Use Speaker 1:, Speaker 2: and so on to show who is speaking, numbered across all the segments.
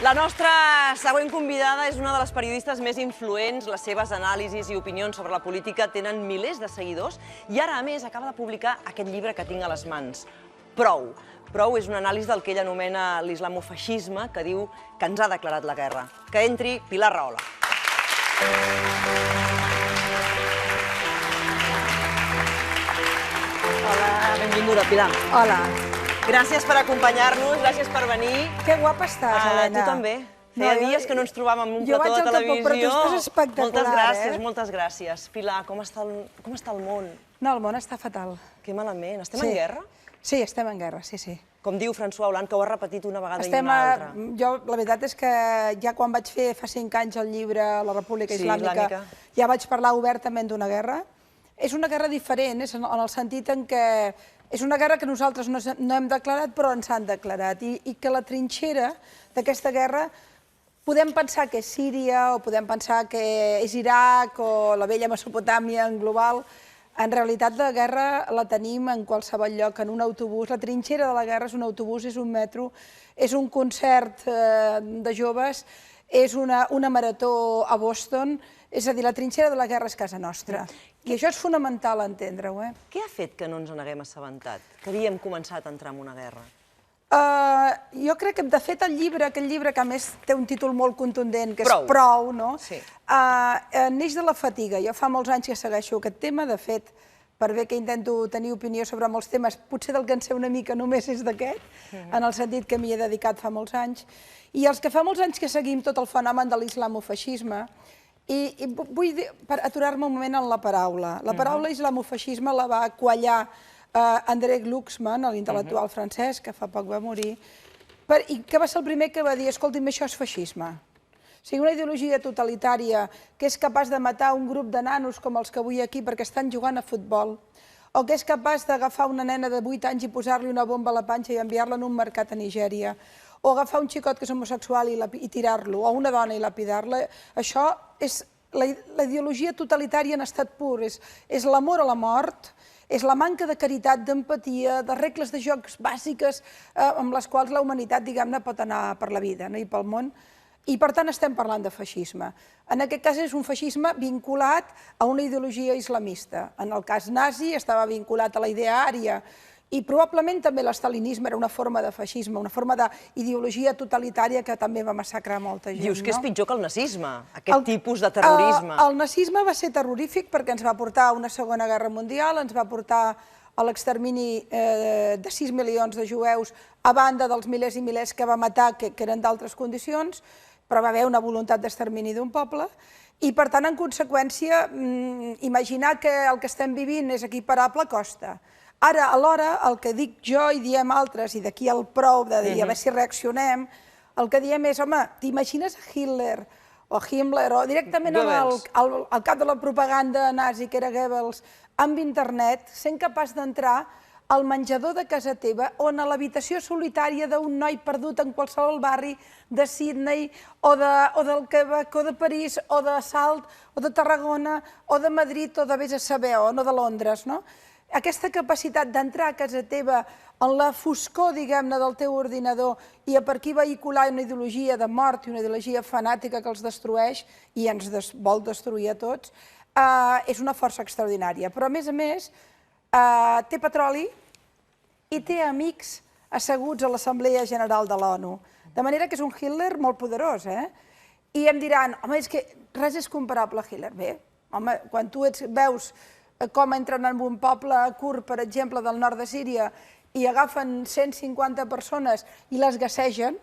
Speaker 1: La nostra següent convidada és una de les periodistes més influents. Les seves anàlisis i opinions sobre la política tenen milers de seguidors i ara, a més, acaba de publicar aquest llibre que tinc a les mans, Prou. Prou és una anàlisi del que ell anomena l'islamofeixisme, que diu que ens ha declarat la guerra. Que entri Pilar Rahola. Hola, benvinguda, Pilar.
Speaker 2: Hola.
Speaker 1: Gràcies per acompanyar-nos, gràcies per venir.
Speaker 2: Que guapa estàs, Helena.
Speaker 1: Tu també. Feia dies que no ens trobàvem en un plató de televisió.
Speaker 2: Però tu estàs espectacular,
Speaker 1: Moltes gràcies. Pilar, com està el món?
Speaker 2: No, el món està fatal.
Speaker 1: Que malament. Estem en guerra?
Speaker 2: Sí, estem en guerra, sí, sí.
Speaker 1: Com diu François Hollande, que ho ha repetit una vegada i una altra.
Speaker 2: Jo, la veritat és que ja quan vaig fer fa 5 anys el llibre La República Islàmica, ja vaig parlar obertament d'una guerra. És una guerra diferent, en el sentit en què és una guerra que nosaltres no hem declarat, però ens han declarat, i que la trinxera d'aquesta guerra podem pensar que és Síria, o podem pensar que és Iraq, o la vella Mesopotàmia en global. En realitat, la guerra la tenim en qualsevol lloc, en un autobús. La trinxera de la guerra és un autobús, és un metro, és un concert de joves, és una marató a Boston. És a dir, la trinxera de la guerra és casa nostra. I això és fonamental entendre-ho.
Speaker 1: Què ha fet que no ens n'haguem assabentat? Que havíem començat a entrar en una guerra?
Speaker 2: Jo crec que, de fet, aquell llibre, que a més té un títol molt contundent, que és Prou, neix de la fatiga. Jo fa molts anys que segueixo aquest tema. De fet, per bé que intento tenir opinió sobre molts temes, potser del que en sé una mica només és d'aquest, en el sentit que m'hi he dedicat fa molts anys. I els que fa molts anys que seguim tot el fenomen de l'islamofeixisme, i vull aturar-me un moment en la paraula. La paraula islamofeixisme la va quallar André Glucksmann, l'intel·lectual francès, que fa poc va morir, i que va ser el primer que va dir, escolti'm, això és feixisme. O sigui, una ideologia totalitària que és capaç de matar un grup de nanos com els que avui aquí perquè estan jugant a futbol, o que és capaç d'agafar una nena de 8 anys i posar-li una bomba a la panxa i enviar-la en un mercat a Nigèria, o agafar un xicot que és homosexual i tirar-lo, o una dona i lapidar-la. Això és la ideologia totalitària en estat pur, és l'amor a la mort, és la manca de caritat, d'empatia, de regles de jocs bàsiques amb les quals la humanitat, diguem-ne, pot anar per la vida i pel món. I, per tant, estem parlant de feixisme. En aquest cas és un feixisme vinculat a una ideologia islamista. En el cas nazi estava vinculat a la idea ària, i probablement també l'estalinisme era una forma de feixisme, una forma d'ideologia totalitària que també va massacrar molta gent.
Speaker 1: Dius que és pitjor que el nazisme, aquest tipus de terrorisme.
Speaker 2: El nazisme va ser terrorífic perquè ens va portar a una Segona Guerra Mundial, ens va portar a l'extermini de 6 milions de jueus, a banda dels milers i milers que va matar, que eren d'altres condicions, però va haver una voluntat d'extermini d'un poble, i per tant, en conseqüència, imaginar que el que estem vivint és equiparable costa. Ara, alhora, el que dic jo i diem altres, i d'aquí el prou de dir a veure si reaccionem, el que diem és, home, t'imagines Hitler o Himmler o directament el cap de la propaganda nazi, que era Goebbels, amb internet, sent capaç d'entrar al menjador de casa teva o a l'habitació solitària d'un noi perdut en qualsevol barri de Sydney o del Quebec o de París o de Salt o de Tarragona o de Madrid o de vés a saber o no de Londres, no? Aquesta capacitat d'entrar a casa teva en la foscor, diguem-ne, del teu ordinador i a per aquí vehicular una ideologia de mort i una ideologia fanàtica que els destrueix i ens vol destruir a tots, és una força extraordinària. Però, a més, té petroli i té amics asseguts a l'Assemblea General de l'ONU. De manera que és un Hitler molt poderós, I em diran, home, és que res és comparable a Hitler. Bé, home, quan tu veus com entren en un poble kurd, per exemple, del nord de Síria, i agafen 150 persones i les gassegen,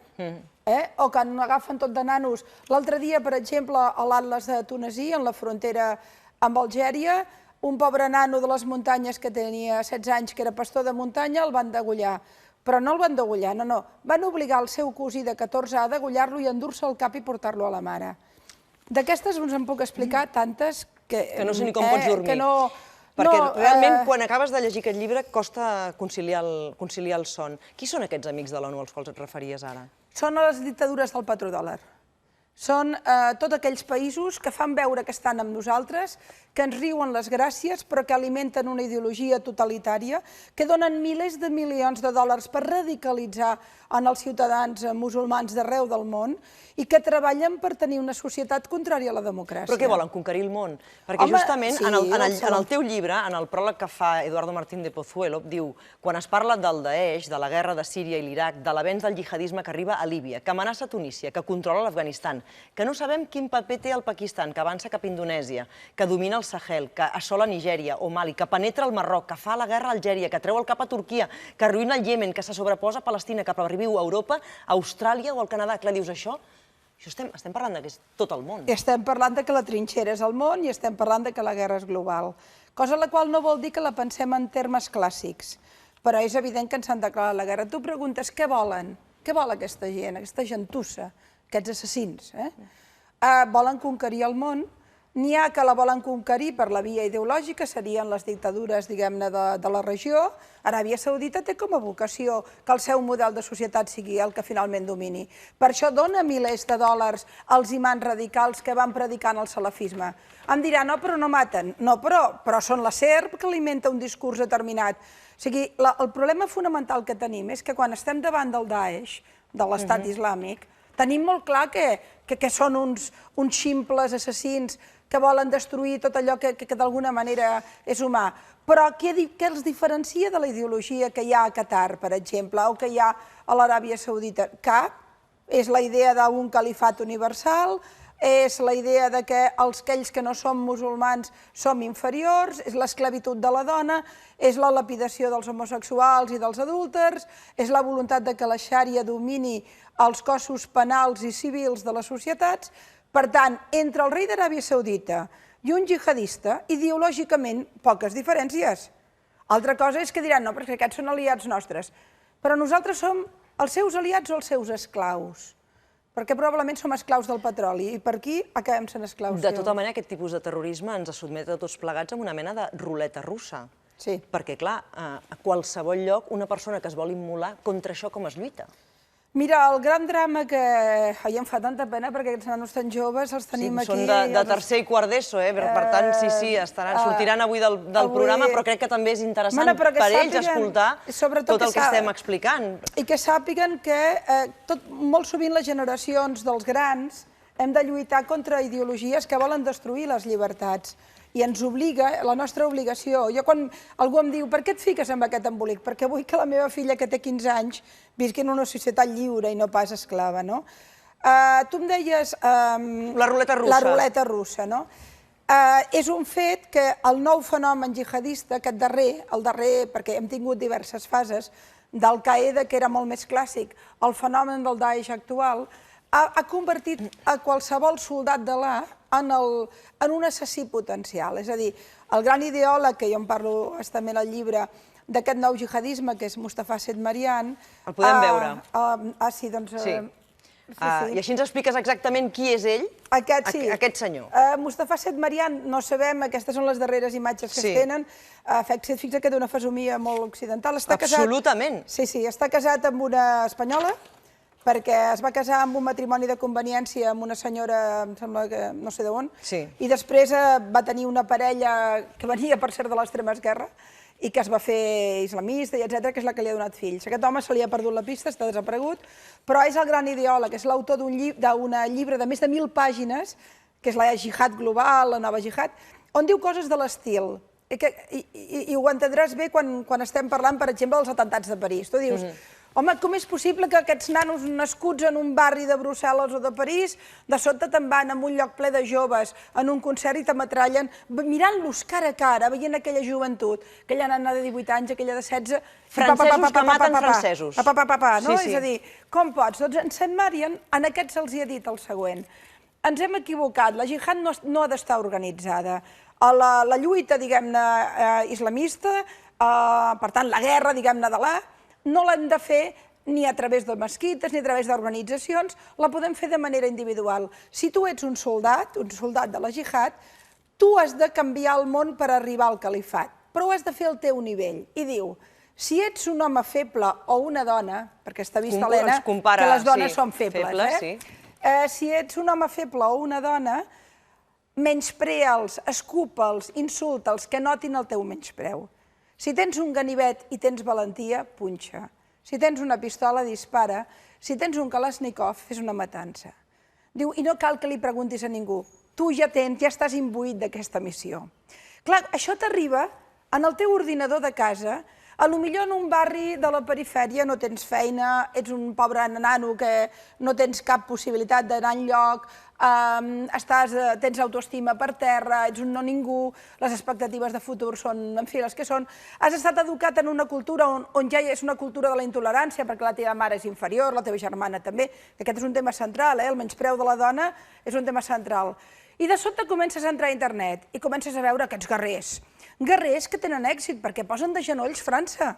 Speaker 2: o que agafen tot de nanos. L'altre dia, per exemple, a l'Atles de Tunesí, en la frontera amb Algèria, un pobre nano de les muntanyes que tenia 16 anys, que era pastor de muntanya, el van degollar. Però no el van degollar, no. Van obligar el seu cosí de 14 a degollar-lo i endur-se el cap i portar-lo a la mare. D'aquestes us en puc explicar tantes
Speaker 1: que no sé ni com pots dormir. Perquè realment, quan acabes de llegir aquest llibre, costa conciliar el son. Qui són aquests amics de l'ONU als quals et referies ara?
Speaker 2: Són les dictadures del petrodòlar. Són tots aquells països que fan veure que estan amb nosaltres, que ens riuen les gràcies, però que alimenten una ideologia totalitària, que donen milers de milions de dòlars per radicalitzar en els ciutadans musulmans d'arreu del món i que treballen per tenir una societat contrària a la democràcia.
Speaker 1: Però què volen, conquerir el món? Perquè justament en el teu llibre, en el pròleg que fa Eduardo Martín de Pozuelo, diu, quan es parla del Daesh, de la guerra de Síria i l'Iraq, de l'avenç del jihadisme que arriba a Líbia, que amenaça Tunísia, que controla l'Afganistan, que no sabem quin paper té el Pakistan, que avança cap a Indonèsia, que domina el Sahel, que assola Nigèria o Mali, que penetra el Marroc, que fa la guerra a Algèria, que treu el cap a Turquia, que arruïna el Iemen, que se sobreposa a Palestina, que reviu a Europa, a Austràlia o al Canadà. Clar, dius això? Estem parlant que és tot el món.
Speaker 2: Estem parlant que la trinxera és el món i estem parlant que la guerra és global. Cosa la qual no vol dir que la pensem en termes clàssics, però és evident que ens han declarat la guerra. Tu preguntes què volen? Què vol aquesta gent, aquesta gentussa, aquests assassins? Volen conquerir el món. N'hi ha que la volen conquerir per la via ideològica, serien les dictadures, diguem-ne, de la regió. Aràbia Saudita té com a vocació que el seu model de societat sigui el que finalment domini. Per això dona milers de dòlars als imams radicals que van predicant el salafisme. Em dirà, no, però no maten. No, però són la serp que alimenta un discurs determinat. O sigui, el problema fonamental que tenim és que quan estem davant del Daesh, de l'Estat Islàmic, tenim molt clar que són uns ximples assassins que volen destruir tot allò que d'alguna manera és humà. Però què els diferencia de la ideologia que hi ha a Qatar, per exemple, o que hi ha a l'Aràbia Saudita? Cap. És la idea d'un califat universal, és la idea que aquells que no som musulmans som inferiors, és l'esclavitud de la dona, és la lapidació dels homosexuals i dels adúlters, és la voluntat que la xària domini els cossos penals i civils de les societats. Per tant, entre el rei d'Aràbia Saudita i un jihadista, ideològicament, poques diferències. Altra cosa és que diran, no, perquè aquests són aliats nostres. Però nosaltres som els seus aliats o els seus esclaus. Perquè probablement som esclaus del petroli i per aquí acabem sent esclaus.
Speaker 1: De tota manera, aquest tipus de terrorisme ens sotmet a tots plegats amb una mena de ruleta russa.
Speaker 2: Sí.
Speaker 1: Perquè, clar, a qualsevol lloc, una persona que es vol immolar, contra això com es lluita?
Speaker 2: Mira, el gran drama que... Ai, em fa tanta pena perquè aquests nanos tan joves els tenim aquí...
Speaker 1: Són de tercer i quart d'ESO, per tant, sí, sortiran avui del programa, però crec que també és interessant per ells escoltar tot el que estem explicant.
Speaker 2: I que sàpiguen que molt sovint les generacions dels grans hem de lluitar contra ideologies que volen destruir les llibertats. I ens obliga, la nostra obligació. Jo quan algú em diu, per què et fiques en aquest embolic? Perquè vull que la meva filla, que té 15 anys, visqui en una societat lliure i no pas esclava, no? Tu em deies...
Speaker 1: La ruleta russa.
Speaker 2: La ruleta russa, no? És un fet que el nou fenomen jihadista, aquest el darrer, perquè hem tingut diverses fases, d'Al-Qaeda, que era molt més clàssic, el fenomen del Daesh actual, ha convertit a qualsevol soldat d'Allah en un assassí potencial. És a dir, el gran ideòleg, que jo en parlo bastament al llibre, d'aquest nou jihadisme, que és Mustafa Sedmarian...
Speaker 1: El podem veure.
Speaker 2: Sí, doncs...
Speaker 1: Sí. I així ens expliques exactament qui és ell, aquest senyor.
Speaker 2: Mustafa Sedmarian, no sabem, aquestes són les darreres imatges que es tenen. Fixa que té una fesomia molt occidental.
Speaker 1: Absolutament.
Speaker 2: Sí, està casat amb una espanyola, perquè es va casar amb un matrimoni de conveniència amb una senyora, em sembla que no sé d'on, i després va tenir una parella que venia, per cert, de l'extrema esquerra, i que es va fer islamista, i etcètera, que és la que li ha donat fills. Aquest home se li ha perdut la pista, està desaparegut, però és el gran ideòleg, és l'autor d'un llibre de més de 1.000 pàgines, que és la Jihad Global, la nova Jihad, on diu coses de l'estil. I ho entendràs bé quan estem parlant, per exemple, dels atentats de París. Tu dius, home, com és possible que aquests nanos nascuts en un barri de Brussel·les o de París de sobte te'n van a un lloc ple de joves en un concert i t'ametrallen, mirant-los cara a cara, veient aquella joventut, aquella nana de 18 anys, aquella de 16...
Speaker 1: Francesos que maten francesos.
Speaker 2: No? És a dir, com pots? Doncs en Sedmarian, en aquest se'ls ha dit el següent. Ens hem equivocat, la jihad no ha d'estar organitzada. La lluita, diguem-ne, islamista, per tant, la guerra, diguem-ne, d'Allah, no l'hem de fer ni a través de mesquites, ni a través d'organitzacions, la podem fer de manera individual. Si tu ets un soldat de la jihad, tu has de canviar el món per arribar al califat, però ho has de fer al teu nivell. I diu, si ets un home feble o una dona, perquè està vist, Helena, que les dones són febles, si ets un home feble o una dona, menysprea'ls, escupa'ls, insulta'ls, que notin el teu menyspreu. Si tens un ganivet i tens valentia, punxa. Si tens una pistola, dispara. Si tens un Kalashnikov, fes una matança. Diu, i no cal que li preguntis a ningú. Tu ja estàs imbuït d'aquesta missió. Clar, això t'arriba en el teu ordinador de casa. Potser en un barri de la perifèria no tens feina, ets un pobre nano que no tens cap possibilitat d'anar enlloc, tens autoestima per terra, ets un no ningú, les expectatives de futur són, en fi, les que són. Has estat educat en una cultura on ja és una cultura de la intolerància, perquè la teva mare és inferior, la teva germana també, que aquest és un tema central, el menyspreu de la dona és un tema central. I de sobte comences a entrar a internet i comences a veure aquests guerrers que tenen èxit, perquè posen de genolls França,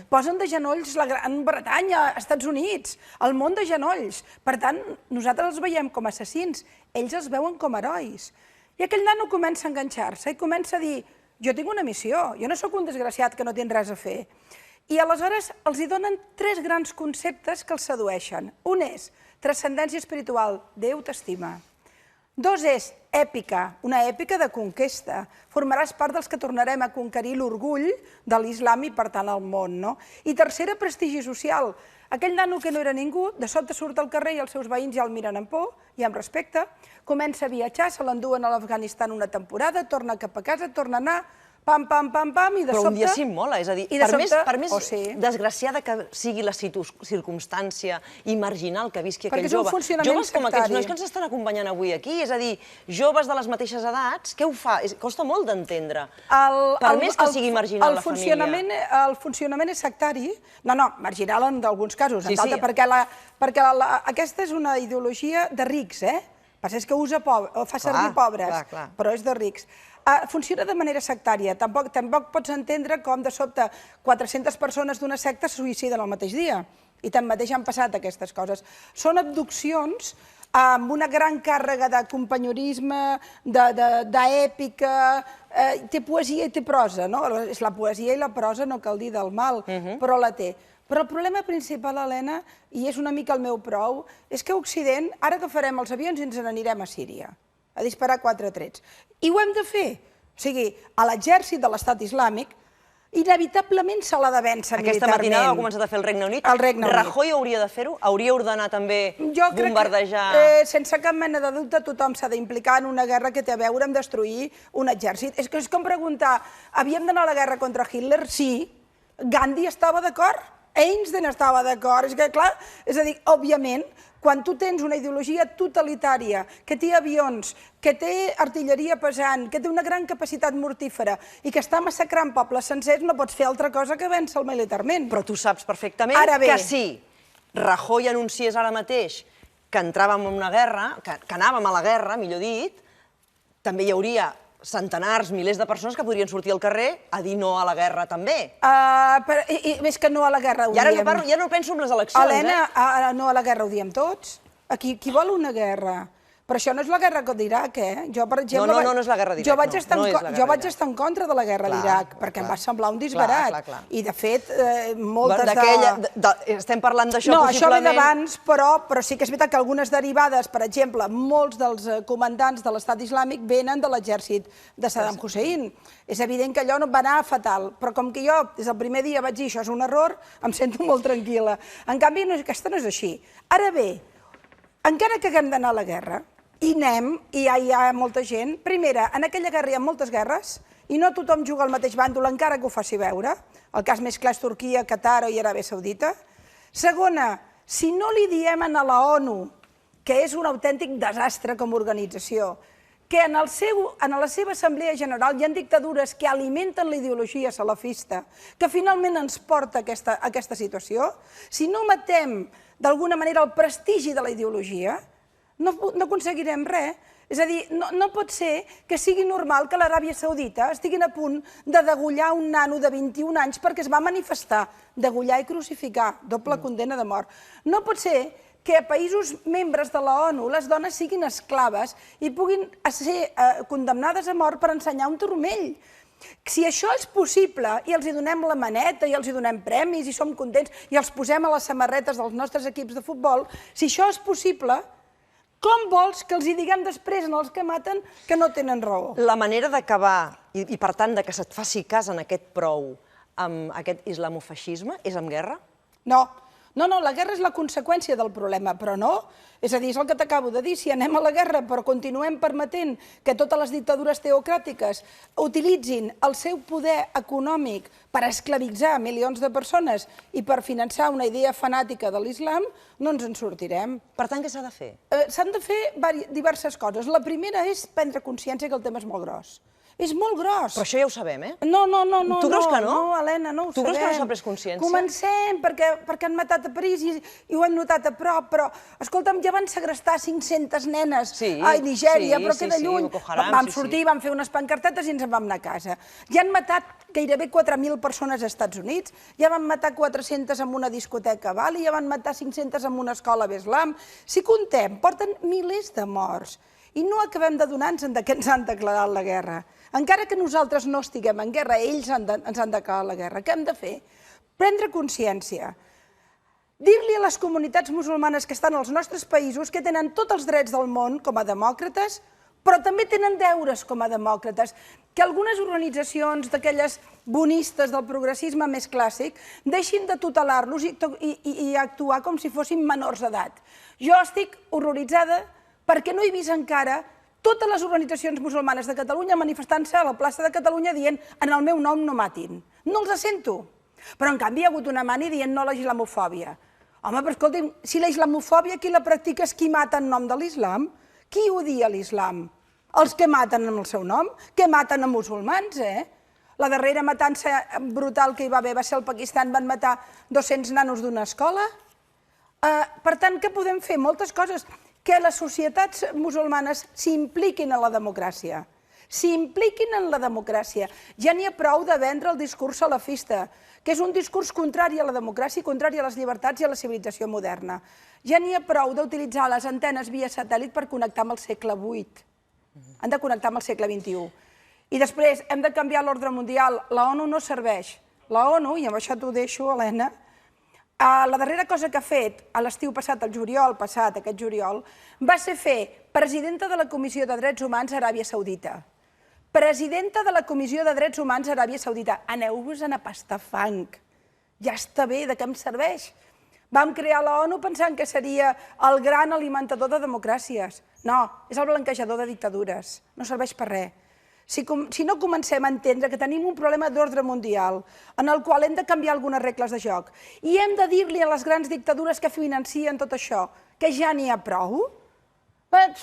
Speaker 2: posen de genolls la Gran Bretanya, Estats Units, el món de genolls. Per tant, nosaltres els veiem com assassins, ells els veuen com herois. I aquell nano comença a enganxar-se i comença a dir, jo tinc una missió, jo no sóc un desgraciat que no tinc res a fer. I aleshores els hi donen 3 grans conceptes que els sedueixen. Un és transcendència espiritual, Déu t'estima. 2 és èpica, una èpica de conquesta. Formaràs part dels que tornarem a conquerir l'orgull de l'islam i, per tant, el món. I tercera, prestigi social. Aquell nano que no era ningú, de sobte surt al carrer i els seus veïns ja el miren amb por i amb respecte, comença a viatjar, se l'enduen a l'Afganistan una temporada, torna cap a casa, torna a anar, pam, pam, pam, pam, i de sobte...
Speaker 1: Però un dia s'immola, és a dir, per més desgraciada que sigui la circumstància i marginal que visqui aquell jove, joves com aquests nois que ens estan acompanyant avui aquí, és a dir, joves de les mateixes edats, què ho fa? Costa molt d'entendre, per més que sigui marginal la família.
Speaker 2: El funcionament és sectari, marginal en alguns casos, perquè aquesta és una ideologia de rics, passa és que fa servir pobres, però és de rics. Funciona de manera sectària. Tampoc pots entendre com de sobte 400 persones d'una secta se suïciden el mateix dia. I tanmateix han passat aquestes coses. Són abduccions amb una gran càrrega de companyorisme, d'èpica, té poesia i té prosa. És la poesia i la prosa, no cal dir del mal, però la té. Però el problema principal, Helena, i és una mica el meu prou, és que a Occident, ara agafarem els avions i ens n'anirem a Síria, a disparar 4 trets. I ho hem de fer. O sigui, a l'exèrcit de l'Estat Islàmic, inevitablement se l'ha de vèncer militarment.
Speaker 1: Aquesta matinada ho ha començat a fer el Regne Unit. Rajoy hauria de fer-ho? Hauria ordenat també bombardejar...
Speaker 2: Sense cap mena de dubte, tothom s'ha d'implicar en una guerra que té a veure amb destruir un exèrcit. És com preguntar, havíem d'anar a la guerra contra Hitler? Sí. Gandhi estava d'acord? Einstein estava d'acord. És que, clar, és a dir, òbviament, quan tu tens una ideologia totalitària, que té avions, que té artilleria pesant, que té una gran capacitat mortífera i que està massacrant pobles sencers, no pots fer altra cosa que vèncer-el militarment.
Speaker 1: Però tu saps perfectament que si Rajoy anunciés ara mateix que entràvem en una guerra, que anàvem a la guerra, millor dit, també hi hauria centenars, milers de persones que podrien sortir al carrer a dir no a la guerra també.
Speaker 2: Més que no a la guerra ho diem.
Speaker 1: I ara no penso en les eleccions,
Speaker 2: Helena, no a la guerra ho diem tots. Qui vol una guerra? Però això no és la guerra d'Iraq, Jo, per exemple...
Speaker 1: No és la guerra d'Iraq,
Speaker 2: Jo vaig estar en contra de la guerra d'Iraq, perquè em va semblar un disbarat. I, de fet, moltes de...
Speaker 1: Estem parlant d'això, possiblement...
Speaker 2: No, això ve d'abans, però sí que és veritat que algunes derivades, per exemple, molts dels comandants de l'Estat Islàmic venen de l'exèrcit de Saddam Hussein. És evident que allò va anar fatal, però com que jo des del primer dia vaig dir això és un error, em sento molt tranquil·la. En canvi, aquesta no és així. Ara bé, encara que haguem d'anar a la guerra, i anem, i hi ha molta gent. Primera, en aquella guerra hi ha moltes guerres i no tothom juga al mateix bàndol, encara que ho faci veure. El cas més clar és Turquia, Qatar i Aràbia Saudita. Segona, si no li diem a la ONU, que és un autèntic desastre com a organització, que en la seva Assemblea General hi ha dictadures que alimenten la ideologia salafista, que finalment ens porta a aquesta situació, si no matem d'alguna manera el prestigi de la ideologia, no aconseguirem res. És a dir, no pot ser que sigui normal que l'Aràbia Saudita estiguin a punt de degollar un nano de 21 anys perquè es va manifestar, degollar i crucificar, doble condemna de mort. No pot ser que a països membres de la ONU les dones siguin esclaves i puguin ser condemnades a mort per ensenyar un turmell. Si això és possible i els donem la maneta i els donem premis i som contents i els posem a les samarretes dels nostres equips de futbol, si això és possible, Com vols que els hi diguem després als que maten que no tenen raó?
Speaker 1: La manera d'acabar, i per tant que se't faci cas en aquest prou, amb aquest islamofeixisme, és amb guerra?
Speaker 2: No, la guerra és la conseqüència del problema, però no. És a dir, és el que t'acabo de dir, si anem a la guerra però continuem permetent que totes les dictadures teocràtiques utilitzin el seu poder econòmic per esclavitzar milions de persones i per finançar una idea fanàtica de l'islam, no ens en sortirem.
Speaker 1: Per tant, què s'ha de fer?
Speaker 2: S'han de fer diverses coses. La primera és prendre consciència que el tema és molt gros. És molt gros.
Speaker 1: Però això ja ho sabem, eh?
Speaker 2: No.
Speaker 1: Tu creus que no?
Speaker 2: No, Helena, no ho sabem.
Speaker 1: Tu creus que no s'ha pres consciència?
Speaker 2: Comencem, perquè han matat a París i ho hem notat a prop, però, escolta'm, ja van segrestar 500 nenes a Nigèria, però queda lluny. Vam sortir, vam fer unes pancartetes i ens en vam anar a casa. Ja han matat gairebé 4.000 persones als Estats Units, ja van matar 400 en una discoteca a Bali, ja van matar 500 en una escola a Beslam. Si comptem, porten milers de morts. I no acabem d'adonar-nos que ens han declarat la guerra. Encara que nosaltres no estiguem en guerra, ells ens han declarat la guerra. Què hem de fer? Prendre consciència. Dir-li a les comunitats musulmanes que estan als nostres països que tenen tots els drets del món com a demòcrates, però també tenen deures com a demòcrates, que algunes organitzacions d'aquelles bonistes del progressisme més clàssic deixin de tutelar-los i actuar com si fossin menors d'edat. Jo estic horroritzada perquè no he vist encara totes les organitzacions musulmanes de Catalunya manifestant-se a la plaça de Catalunya dient en el meu nom no matin. No els sento. Però en canvi hi ha hagut una mani dient no a la islamofòbia. Home, però escolti'm, si la islamofòbia qui la practica és qui mata en nom de l'islam, qui odia l'islam? Els que maten en el seu nom, que maten a musulmans, eh? La darrera matança brutal que hi va haver va ser al Pakistan, van matar 200 nanos d'una escola. Per tant, què podem fer? Moltes coses. Que les societats musulmanes s'impliquin en la democràcia. S'impliquin en la democràcia. Ja n'hi ha prou de vendre el discurs salafista, que és un discurs contrari a la democràcia, contrari a les llibertats i a la civilització moderna. Ja n'hi ha prou d'utilitzar les antenes via satèl·lit per connectar amb el segle VIII. Han de connectar amb el segle XXI. I després hem de canviar l'ordre mundial. La ONU no serveix. La ONU, i amb això t'ho deixo, Helena, la darrera cosa que ha fet a l'estiu passat, el juliol passat, aquest juliol, va ser fer presidenta de la Comissió de Drets Humans a Aràbia Saudita. Presidenta de la Comissió de Drets Humans a Aràbia Saudita. Aneu-vos-en a pastar fang. Ja està bé, de què em serveix? Vam crear la ONU pensant que seria el gran alimentador de democràcies. No, és el blanquejador de dictadures. No serveix per res. Si no comencem a entendre que tenim un problema d'ordre mundial en el qual hem de canviar algunes regles de joc i hem de dir-li a les grans dictadures que financien tot això que ja n'hi ha prou,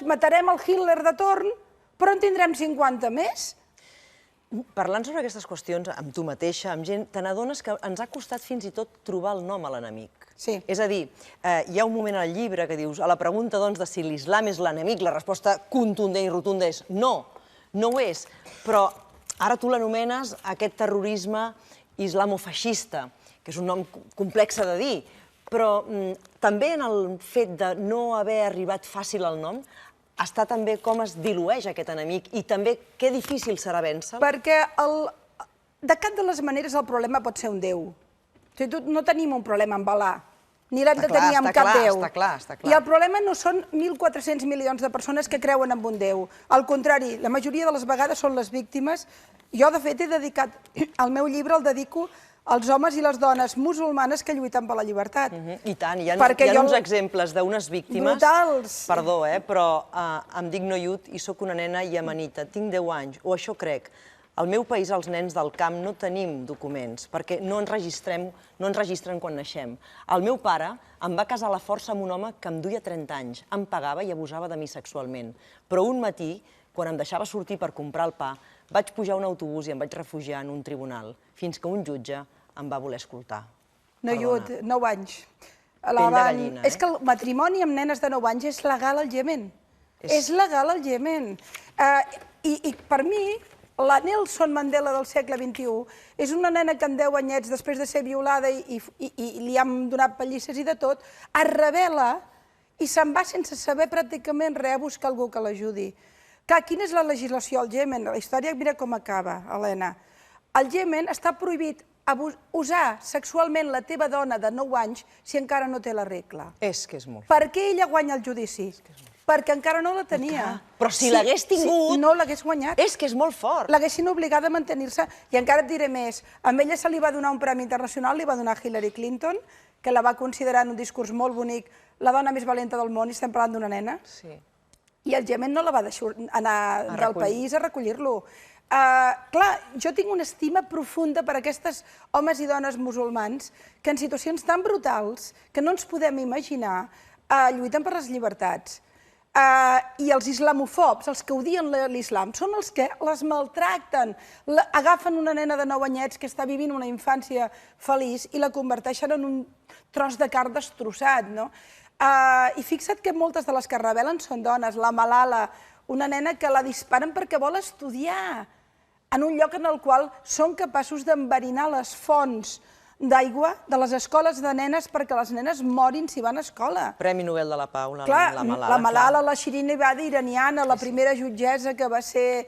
Speaker 2: matarem el Hitler de torn, però en tindrem 50 més.
Speaker 1: Parlant sobre aquestes qüestions amb tu mateixa, amb gent, te n'adones que ens ha costat fins i tot trobar el nom a l'enemic.
Speaker 2: Sí.
Speaker 1: És a dir, hi ha un moment al llibre que dius, a la pregunta de si l'islam és l'enemic, la resposta contundent i rotunda és no. No ho és, però ara tu l'anomenes aquest terrorisme islamofeixista, que és un nom complex de dir, però també en el fet de no haver arribat fàcil al nom està també com es dilueix aquest enemic i també que difícil serà vèncer.
Speaker 2: Perquè de cap de les maneres el problema pot ser un Déu. No tenim un problema amb Alà, ni l'hem de tenir amb cap Déu.
Speaker 1: Està clar.
Speaker 2: I el problema no són 1.400 milions de persones que creuen en un Déu. Al contrari, la majoria de les vegades són les víctimes. Jo, de fet, he dedicat el meu llibre, el dedico als homes i les dones musulmanes que lluiten per la llibertat.
Speaker 1: I tant, hi ha uns exemples d'unes víctimes...
Speaker 2: Brutals.
Speaker 1: Perdó, però em dic Noyut i sóc una nena iemenita, tinc 10 anys, o això crec. Al meu país, els nens del camp no tenim documents, perquè no ens registren quan naixem. El meu pare em va casar a la força amb un home que em duia 30 anys, em pagava i abusava de mi sexualment. Però un matí, quan em deixava sortir per comprar el pa, vaig pujar a un autobús i em vaig refugiar en un tribunal, fins que un jutge em va voler escoltar.
Speaker 2: Noiut, 9 anys.
Speaker 1: Pell de gallina,
Speaker 2: És que el matrimoni amb nenes de 9 anys és legal al Iemen. És legal al Iemen. I per mi, la Nelson Mandela del segle XXI és una nena que en 10 anyets, després de ser violada i li han donat pallisses i de tot, es rebel·la i se'n va sense saber pràcticament res a buscar algú que l'ajudi. Quina és la legislació al Iemen? La història mira com acaba, Helena. Al Iemen està prohibit usar sexualment la teva dona de 9 anys si encara no té la regla.
Speaker 1: És que és molt.
Speaker 2: Per què ella guanya el judici? perquè encara no la tenia.
Speaker 1: Però si l'hagués tingut...
Speaker 2: No l'hagués guanyat.
Speaker 1: És que és molt fort.
Speaker 2: L'haguessin obligat a mantenir-se. I encara et diré més. A ella se li va donar un premi internacional, li va donar Hillary Clinton, que la va considerar en un discurs molt bonic la dona més valenta del món, i estem parlant d'una nena.
Speaker 1: Sí.
Speaker 2: I el Yemen no la va deixar anar del país a recollir-lo. Clar, jo tinc una estima profunda per aquests homes i dones musulmans que en situacions tan brutals que no ens podem imaginar lluiten per les llibertats. I els islamofobs, els que odien l'islam, són els que les maltracten, agafen una nena de 9 anyets que està vivint una infància feliç i la converteixen en un tros de carn destrossat, no? I fixa't que moltes de les que es rebel·len són dones. La Malala, una nena que la disparen perquè vol estudiar en un lloc en el qual són capaços d'enverinar les fonts d'aigua de les escoles de nenes perquè les nenes morin si van a escola.
Speaker 1: Premi Nobel de la Pau, la Malala.
Speaker 2: La Malala, la Shirin Ebadi iraniana, la primera jutgessa que va ser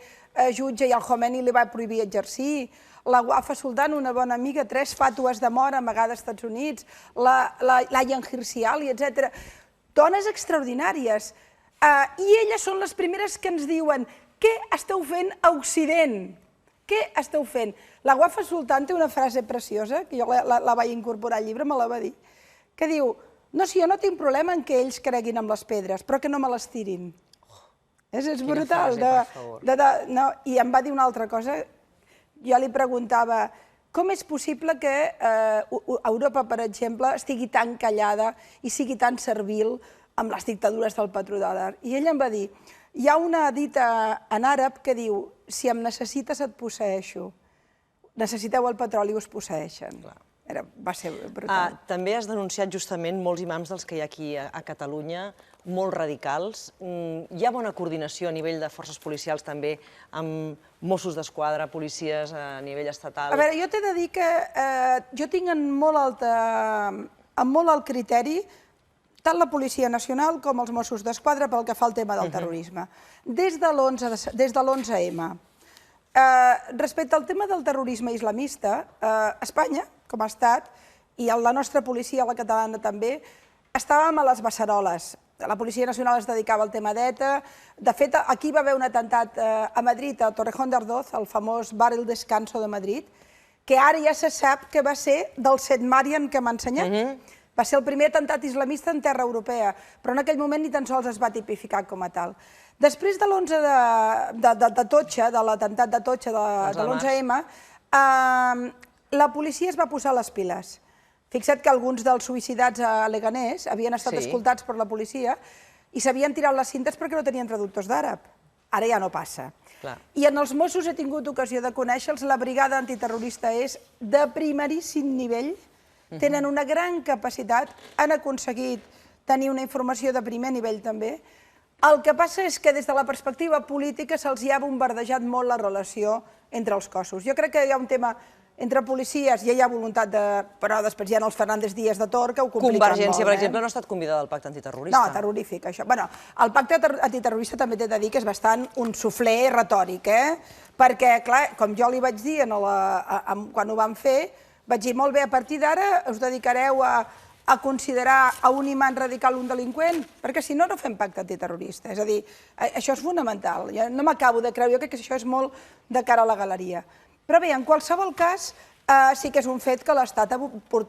Speaker 2: jutge i el Khomeini li va prohibir exercir, la Wafa Sultan, una bona amiga, 3 fàtues de mort amagades als Estats Units, la Yan Hirsi Ali, etc. Dones extraordinàries. I elles són les primeres que ens diuen què esteu fent a Occident? Què esteu fent? La Wafa Sultan té una frase preciosa, que jo la vaig incorporar al llibre, me la va dir, que diu, no, si jo no tinc problema en que ells creguin amb les pedres, però que no me les tirin. És brutal. I em va dir una altra cosa, jo li preguntava, com és possible que Europa, per exemple, estigui tan callada i sigui tan servil amb les dictadures del petrodòlar? I ell em va dir, hi ha una dita en àrab que diu, si em necessites et posseeixo, necessiteu el petroli i us posseeixen. Va ser brutal.
Speaker 1: També has denunciat justament molts imams dels que hi ha aquí a Catalunya, molt radicals. Hi ha bona coordinació a nivell de forces policials també amb Mossos d'Esquadra, policies a nivell estatal?
Speaker 2: A veure, jo t'he de dir que jo tinc en molt alt criteri tant la Policia Nacional com els Mossos d'Esquadra pel que fa al tema del terrorisme. Des de l'11M. Respecte al tema del terrorisme islamista, Espanya, com a estat, i la nostra policia, la catalana també, estàvem a les beceroles. La Policia Nacional es dedicava al tema d'ETA. De fet, aquí va haver un atemptat a Madrid, a Torrejón de Ardoz, el famós bar El Descanso de Madrid, que ara ja se sap que va ser del St. Marian que m'ha ensenyat. Va ser el primer atemptat islamista en terra europea, però en aquell moment ni tan sols es va tipificar com a tal. Després de l'11 de Totxa, de l'atemptat de Totxa de l'11M, la policia es va posar les piles. Fixa't que alguns dels suïcidats a Leganés havien estat escoltats per la policia i s'havien tirat les cintes perquè no tenien traductors d'àrab. Ara ja no passa. I en els Mossos he tingut ocasió de conèixer-los, la brigada antiterrorista és de primeríssim nivell, tenen una gran capacitat, han aconseguit tenir una informació de primer nivell també. El que passa és que des de la perspectiva política se'ls ha bombardejat molt la relació entre els cossos. Jo crec que hi ha un tema entre policies, ja hi ha voluntat de... Però després hi ha els Fernández Díaz de Tor que ho compliquen molt.
Speaker 1: Convergència, per exemple, no ha estat convidada al pacte antiterrorista.
Speaker 2: No, terrorífic, això. Bé, el pacte antiterrorista també t'he de dir que és bastant un suflé retòric, perquè, clar, com jo li vaig dir quan ho vam fer, vaig dir, molt bé, a partir d'ara us dedicareu a considerar a un imant radical un delinqüent, perquè si no, no fem pacte antiterrorista. És a dir, això és fonamental. No m'acabo de creure, jo crec que això és molt de cara a la galeria. Però bé, en qualsevol cas, sí que és un fet que l'Estat ha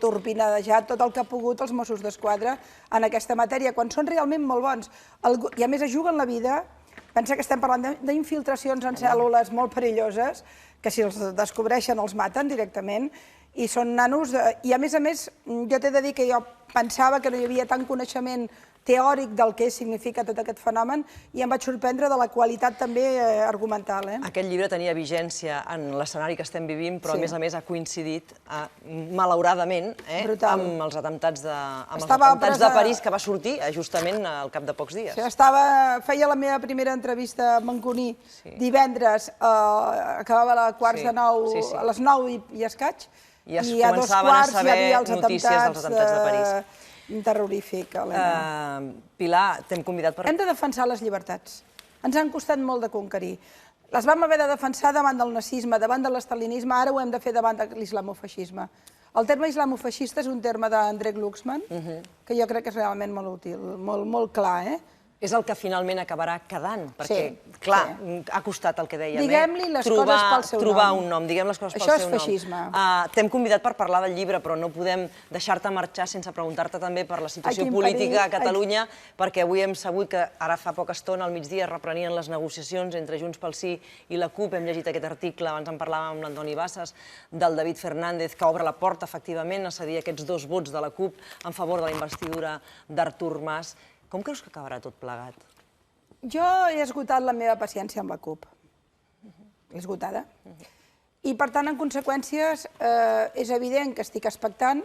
Speaker 2: torpinejat tot el que ha pogut els Mossos d'Esquadra en aquesta matèria, quan són realment molt bons. I a més es juguen la vida. Pensa que estem parlant d'infiltracions en cèl·lules molt perilloses, que si els descobreixen els maten directament, i són nanos, i a més, jo t'he de dir que jo pensava que no hi havia tant coneixement teòric del que significa tot aquest fenomen i em vaig sorprendre de la qualitat també argumental.
Speaker 1: Aquest llibre tenia vigència en l'escenari que estem vivint, però a més ha coincidit, malauradament, amb els atemptats de París, que va sortir justament al cap de pocs dies.
Speaker 2: Feia la meva primera entrevista a Manconí divendres, acabava a quarts de 9, a les 9 i escaig,
Speaker 1: i es començaven a saber notícies dels atemptats de París.
Speaker 2: Terrorífic, Helena.
Speaker 1: Pilar, t'hem convidat per...
Speaker 2: Hem de defensar les llibertats. Ens han costat molt de conquerir. Les vam haver de defensar davant del nazisme, davant de l'estalinisme, ara ho hem de fer davant de l'islamofeixisme. El terme islamofeixista és un terme d'André Glucksmann, que jo crec que és realment molt útil, molt clar.
Speaker 1: És el que finalment acabarà quedant, perquè, clar, ha costat el que dèiem,
Speaker 2: diguem-li les coses pel seu nom.
Speaker 1: Trobar un nom, diguem les coses pel seu nom.
Speaker 2: Això és feixisme.
Speaker 1: T'hem convidat per parlar del llibre, però no podem deixar-te marxar sense preguntar-te també per la situació política a Catalunya, perquè avui hem sabut que ara fa poca estona, al migdia, es reprenien les negociacions entre Junts pel Sí i la CUP. Hem llegit aquest article, abans en parlàvem amb l'Antoni Bassas, del David Fernández, que obre la porta, efectivament, a cedir aquests 2 vots de la CUP en favor de la investidura d'Artur Mas. Com creus que acabarà tot plegat?
Speaker 2: Jo he esgotat la meva paciència amb la CUP. Esgotada. I, per tant, en conseqüències, és evident que estic expectant,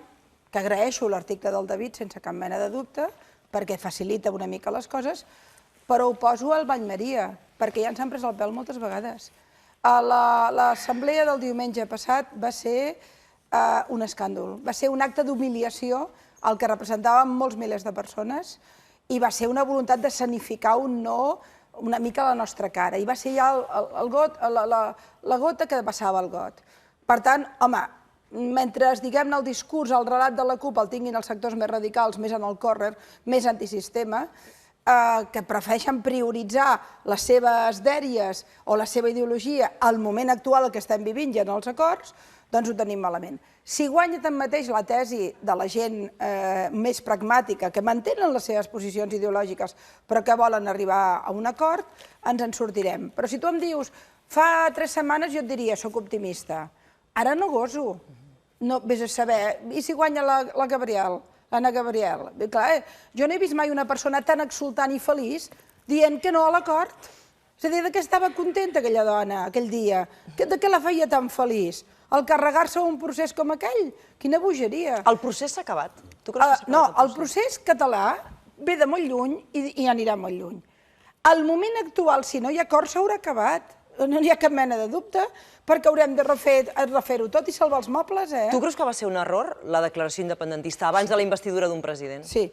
Speaker 2: que agraeixo l'article del David sense cap mena de dubte, perquè facilita una mica les coses, però ho poso al bany Maria, perquè ja ens han pres el pèl moltes vegades. L'assemblea del diumenge passat va ser un escàndol. Va ser un acte d'humiliació al que representàvem molts milers de persones, i va ser una voluntat de sanificar un no una mica a la nostra cara. I va ser ja la gota que passava el got. Per tant, home, mentre, diguem-ne, el discurs, el relat de la CUP el tinguin els sectors més radicals, més en el córrer, més antisistema, que prefereixen prioritzar les seves dèries o la seva ideologia al moment actual que estem vivint i en els acords, doncs ho tenim malament. Si guanya tanmateix la tesi de la gent més pragmàtica, que mantenen les seves posicions ideològiques però que volen arribar a un acord, ens en sortirem. Però si tu em dius, fa 3 setmanes jo et diria, soc optimista. Ara no goso. Vés a saber. I si guanya la Gabriel? L'Anna Gabriel? Clar, jo no he vist mai una persona tan exultant i feliç dient que no a l'acord. És a dir, de què estava contenta aquella dona aquell dia? De què la feia tan feliç? El carregar-se un procés com aquell? Quina bogeria.
Speaker 1: El procés s'ha acabat?
Speaker 2: No, el procés català ve de molt lluny i anirà molt lluny. Al moment actual, si no hi ha acord, s'haurà acabat. No hi ha cap mena de dubte, perquè haurem de refer-ho tot i salvar els mobles, eh?
Speaker 1: Tu creus que va ser un error, la declaració independentista, abans de la investidura d'un president?
Speaker 2: Sí,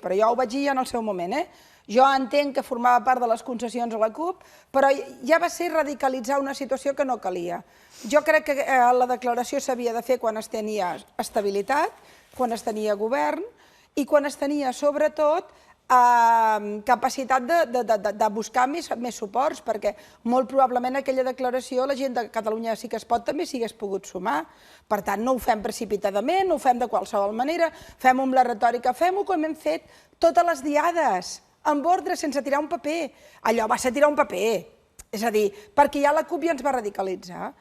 Speaker 2: però jo ho vaig dir ja en el seu moment, eh? Jo entenc que formava part de les concessions a la CUP, però ja va ser radicalitzar una situació que no calia. Jo crec que la declaració s'havia de fer quan es tenia estabilitat, quan es tenia govern i quan es tenia, sobretot, capacitat de buscar més suports, perquè molt probablement aquella declaració la gent de Catalunya Sí que es pot també s'hi hagués pogut sumar. Per tant, no ho fem precipitadament, no ho fem de qualsevol manera, fem-ho amb la retòrica, fem-ho com hem fet totes les diades, amb ordre, sense tirar un paper. Allò va ser tirar un paper, és a dir, perquè ja la CUP ja ens va radicalitzar.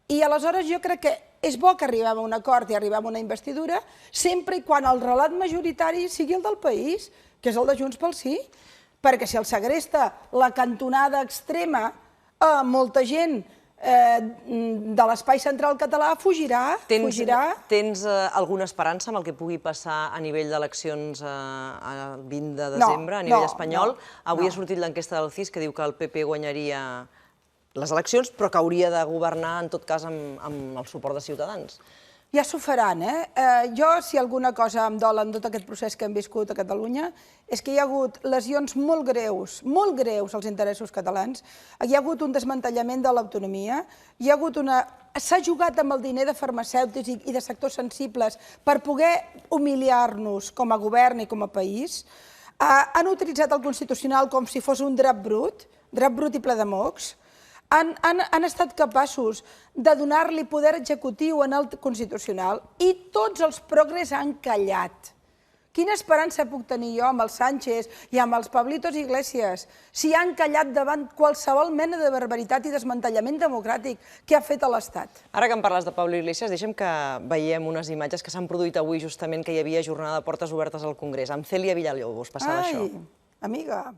Speaker 2: I aleshores jo crec que és bo que arribem a un acord i arribem a una investidura, sempre i quan el relat majoritari sigui el del país, que és el de Junts pel Sí, perquè si el segresta la cantonada extrema, molta gent de l'espai central català fugirà.
Speaker 1: Tens alguna esperança amb el que pugui passar a nivell d'eleccions el 20 de desembre, a nivell espanyol? Avui ha sortit l'enquesta del CIS que diu que el PP guanyaria les eleccions, però que hauria de governar, en tot cas, amb el suport de Ciutadans.
Speaker 2: Ja s'ho faran, eh? Jo, si alguna cosa em dol en tot aquest procés que hem viscut a Catalunya, és que hi ha hagut lesions molt greus als interessos catalans, hi ha hagut un desmantellament de l'autonomia, s'ha jugat amb el diner de farmacèutics i de sectors sensibles per poder humiliar-nos com a govern i com a país, han utilitzat el Constitucional com si fos un drap brut i ple de mocs, han estat capaços de donar-li poder executiu en el Constitucional i tots els progres han callat. Quina esperança puc tenir jo amb el Sánchez i amb els Pablitos Iglesias si han callat davant qualsevol mena de barbaritat i desmantellament democràtic que ha fet a l'Estat?
Speaker 1: Ara que em parles de Pablo Iglesias, deixa'm que veiem unes imatges que s'han produït avui justament que hi havia jornada de portes obertes al Congrés. Amb Celia Villalobos passava això.
Speaker 2: Ai, amiga.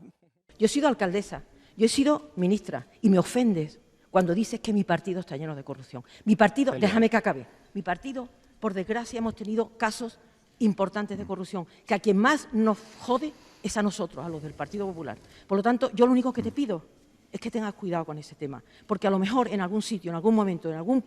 Speaker 3: Yo he sido alcaldesa. Yo he sido ministra y me ofendes cuando dices que mi partido está lleno de corrupción. Mi partido, déjame que acabe, mi partido, por desgracia, hemos tenido casos importantes de corrupción, que a quien más nos jode es a nosotros, a los del Partido Popular. Por lo tanto, yo lo único que te pido es que tengas cuidado con ese tema, porque a lo mejor en algún sitio, en algún momento, en algún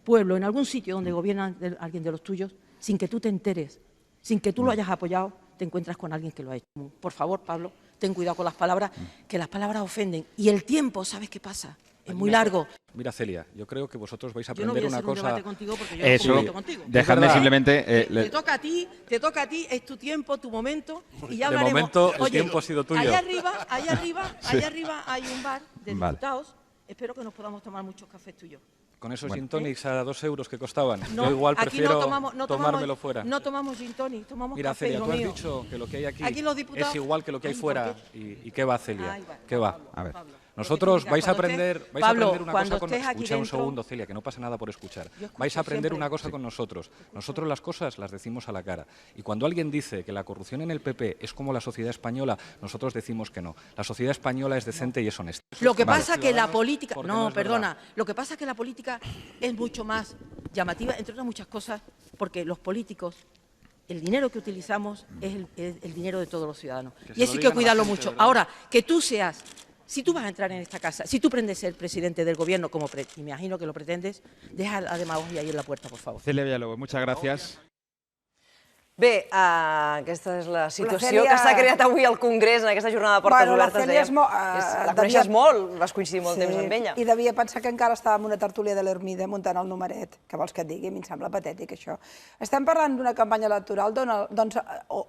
Speaker 3: pueblo, en algún sitio donde gobierna alguien de los tuyos, sin que tú te enteres, sin que tú lo hayas apoyado, te encuentras con alguien que lo ha hecho. Por favor, Pablo, ten cuidado con las palabras, que las palabras ofenden. Y el tiempo, ¿sabes qué pasa? Es muy largo.
Speaker 4: Mira, Celia, yo creo que vosotros vais a
Speaker 3: Yo no
Speaker 4: aprender
Speaker 3: voy a
Speaker 4: una
Speaker 3: hacer un
Speaker 4: cosa.
Speaker 3: debate contigo porque yo
Speaker 5: Eso,
Speaker 3: no comento contigo.
Speaker 5: dejadme simplemente...
Speaker 3: Te toca a ti, es tu tiempo, tu momento, y ya
Speaker 4: De
Speaker 3: hablaremos.
Speaker 4: momento, el
Speaker 3: Oye,
Speaker 4: tiempo ha sido tuyo.
Speaker 3: Allá arriba hay un bar de
Speaker 5: Vale.
Speaker 3: diputados. Espero que nos podamos tomar muchos cafés tú y yo.
Speaker 4: Con esos gin tonics a 2 euros que costaban.
Speaker 3: No,
Speaker 4: yo igual
Speaker 3: aquí
Speaker 4: prefiero
Speaker 3: no
Speaker 4: tomármelo fuera.
Speaker 3: No tomamos gin tonic, tomamos
Speaker 4: Mira,
Speaker 3: café,
Speaker 4: Celia,
Speaker 3: hijo
Speaker 4: tú has
Speaker 3: mío.
Speaker 4: dicho que lo que hay aquí,
Speaker 3: Aquí los diputados-
Speaker 4: es igual que lo que hay
Speaker 3: Ay,
Speaker 4: fuera.
Speaker 3: ¿por
Speaker 4: ¿Y qué va, Celia?
Speaker 3: Ay, va.
Speaker 4: ¿Qué va?
Speaker 5: A ver.
Speaker 3: Pablo,
Speaker 4: Nosotros
Speaker 3: mira,
Speaker 4: vais a
Speaker 3: cuando
Speaker 4: aprender,
Speaker 3: estés-
Speaker 4: vais a
Speaker 3: Pablo,
Speaker 4: aprender una
Speaker 3: cuando
Speaker 4: cosa con
Speaker 3: estés aquí
Speaker 4: Escucha un
Speaker 3: dentro-
Speaker 4: segundo, Celia, que no pasa nada por escuchar.
Speaker 3: Yo escucho
Speaker 4: Vais a aprender
Speaker 3: siempre.
Speaker 4: una cosa con nosotros. Nosotros las cosas las decimos a la cara. Y cuando alguien dice que la corrupción en el PP es como la sociedad española, nosotros decimos que no. La sociedad española es decente y es honesta.
Speaker 3: Lo que
Speaker 4: Vale.
Speaker 3: pasa es que la política...
Speaker 4: Porque
Speaker 3: No,
Speaker 4: es
Speaker 3: perdona.
Speaker 4: verdad.
Speaker 3: Lo que pasa es que la política es mucho más llamativa, entre otras muchas cosas, porque los políticos, el dinero que utilizamos es el dinero de todos los ciudadanos.
Speaker 4: Que se
Speaker 3: Y
Speaker 4: lo
Speaker 3: eso hay que
Speaker 4: digan a la
Speaker 3: cuidarlo
Speaker 4: gente,
Speaker 3: mucho.
Speaker 4: ¿verdad?
Speaker 3: Ahora, que tú seas... Si tú vas a entrar en esta casa, si tú pretendes ser presidente del gobierno, y me imagino que lo pretendes, deja la demagogia ahí en la puerta, por favor.
Speaker 5: Celia Villalobos, muchas gracias.
Speaker 1: Bé, aquesta és la situació
Speaker 2: Cèlia-
Speaker 1: que s'ha creat avui al Congrés en aquesta jornada de portes
Speaker 2: Bueno, la
Speaker 1: obertes.
Speaker 2: Cèlia és
Speaker 1: dèiem.
Speaker 2: molt-
Speaker 1: La coneixes molt, vas coincidir molt temps amb ella.
Speaker 2: I devia pensar que encara estava en una tertúlia de l'Ermida muntant el numeret. Què vols que et digui? A mi em sembla patètic, això. Estem parlant d'una campanya electoral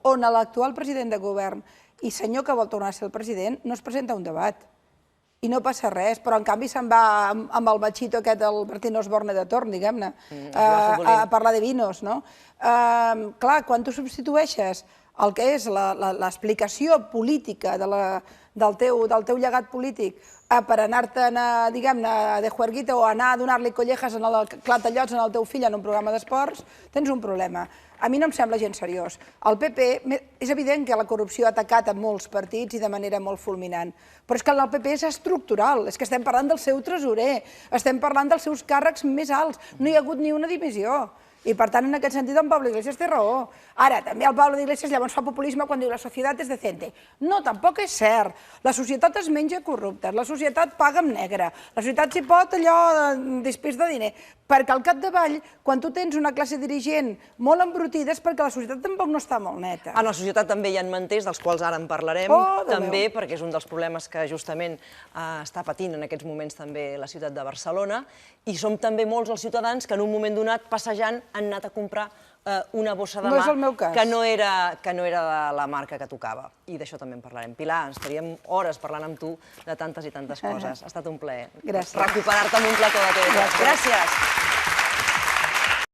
Speaker 2: on l'actual president de govern i senyor que vol tornar a ser el president no es presenta a un debat. I no passa res, però en canvi se'n va amb el machito aquest, el Martín Osborne de torn, diguem-ne, a parlar de vinos, no? Clar, quan tu substitueixes el que és l'explicació política del teu llegat polític per anar-te'n, diguem-ne, de juerguito o anar a donar-li collejas en el clatallots en el teu fill en un programa d'esports, tens un problema. A mi no em sembla gens seriós. El PP, és evident que la corrupció ha atacat a molts partits i de manera molt fulminant, però és que el PP és estructural, és que estem parlant del seu tresorer, estem parlant dels seus càrrecs més alts, no hi ha hagut ni una dimissió. I, per tant, en aquest sentit, en Pablo Iglesias té raó. Ara, també el Pablo Iglesias llavors fa populisme quan diu la societat és decente. No, tampoc és cert. La societat es menja corruptes, la societat paga amb negre, la societat s'hi pot allò despís de diner, perquè al capdavall, quan tu tens una classe dirigent molt embrutida és perquè la societat tampoc no està molt neta.
Speaker 1: En la societat també hi ha manters, dels quals ara en parlarem,
Speaker 2: Oh, Déu
Speaker 1: també
Speaker 2: meu.
Speaker 1: perquè és un dels problemes que justament està patint en aquests moments també la ciutat de Barcelona, i som també molts els ciutadans que en un moment donat, passejant, han anat a comprar una bossa de
Speaker 2: No
Speaker 1: mà
Speaker 2: és el meu cas.
Speaker 1: que no era de la marca que tocava. I d'això també en parlarem. Pilar, ens faríem hores parlant amb tu de tantes i tantes coses. Ha estat un plaer
Speaker 2: Gràcies.
Speaker 1: recuperar-te amb un plató de TV3. Gràcies.